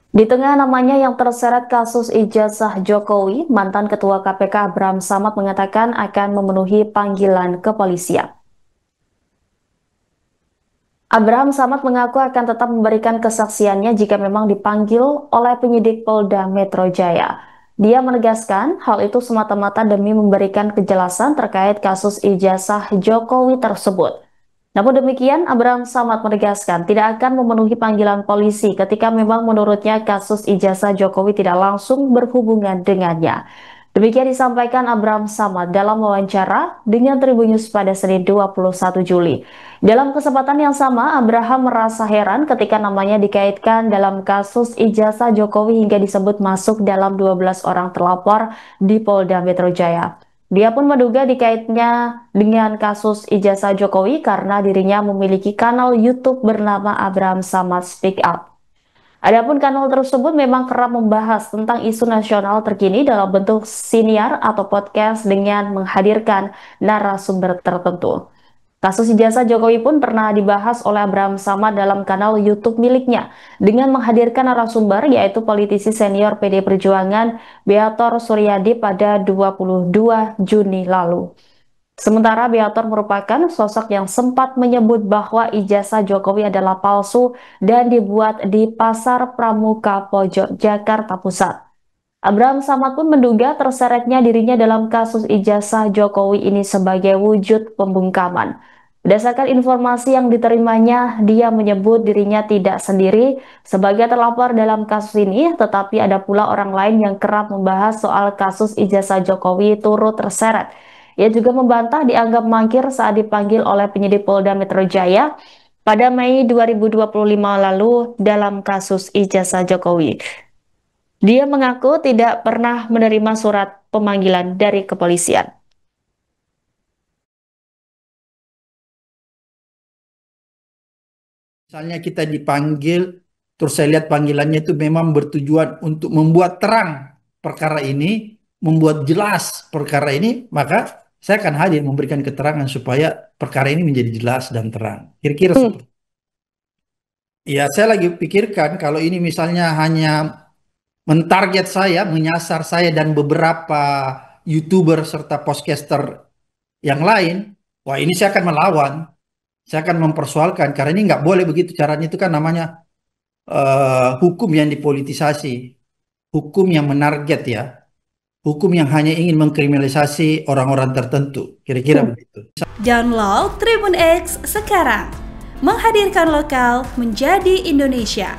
Di tengah namanya yang terseret kasus ijazah Jokowi, mantan Ketua KPK Abraham Samad mengatakan akan memenuhi panggilan kepolisian. Abraham Samad mengaku akan tetap memberikan kesaksiannya jika memang dipanggil oleh penyidik Polda Metro Jaya. Dia menegaskan hal itu semata-mata demi memberikan kejelasan terkait kasus ijazah Jokowi tersebut. Namun demikian, Abraham Samad menegaskan tidak akan memenuhi panggilan polisi ketika memang menurutnya kasus ijazah Jokowi tidak langsung berhubungan dengannya. Demikian disampaikan Abraham Samad dalam wawancara dengan Tribun News pada Senin 21 Juli. Dalam kesempatan yang sama, Abraham merasa heran ketika namanya dikaitkan dalam kasus ijazah Jokowi hingga disebut masuk dalam 12 orang terlapor di Polda Metro Jaya. Dia pun menduga dikaitnya dengan kasus ijazah Jokowi karena dirinya memiliki kanal YouTube bernama Abraham Samad Speak Up. Adapun kanal tersebut memang kerap membahas tentang isu nasional terkini dalam bentuk siniar atau podcast dengan menghadirkan narasumber tertentu. Kasus ijazah Jokowi pun pernah dibahas oleh Abraham Samad dalam kanal YouTube miliknya dengan menghadirkan narasumber yaitu politisi senior PD Perjuangan Beator Suryadi pada 22 Juni lalu. Sementara Beator merupakan sosok yang sempat menyebut bahwa ijazah Jokowi adalah palsu dan dibuat di Pasar Pramuka Pojok, Jakarta Pusat. Abraham Samad pun menduga terseretnya dirinya dalam kasus ijazah Jokowi ini sebagai wujud pembungkaman. Berdasarkan informasi yang diterimanya, dia menyebut dirinya tidak sendiri sebagai terlapor dalam kasus ini, tetapi ada pula orang lain yang kerap membahas soal kasus ijazah Jokowi turut terseret. Ia juga membantah dianggap mangkir saat dipanggil oleh penyidik Polda Metro Jaya pada Mei 2025 lalu dalam kasus ijazah Jokowi. Dia mengaku tidak pernah menerima surat pemanggilan dari kepolisian. Misalnya kita dipanggil, terus saya lihat panggilannya itu memang bertujuan untuk membuat terang perkara ini, membuat jelas perkara ini, maka saya akan hadir memberikan keterangan supaya perkara ini menjadi jelas dan terang. Kira-kira seperti ya, saya lagi pikirkan kalau ini misalnya hanya mentarget saya, menyasar saya dan beberapa YouTuber serta podcaster yang lain, wah ini saya akan melawan, saya akan mempersoalkan karena ini nggak boleh begitu caranya, itu kan namanya hukum yang dipolitisasi, hukum yang menarget ya, hukum yang hanya ingin mengkriminalisasi orang-orang tertentu, kira-kira begitu. Download Tribun X sekarang, menghadirkan lokal menjadi Indonesia.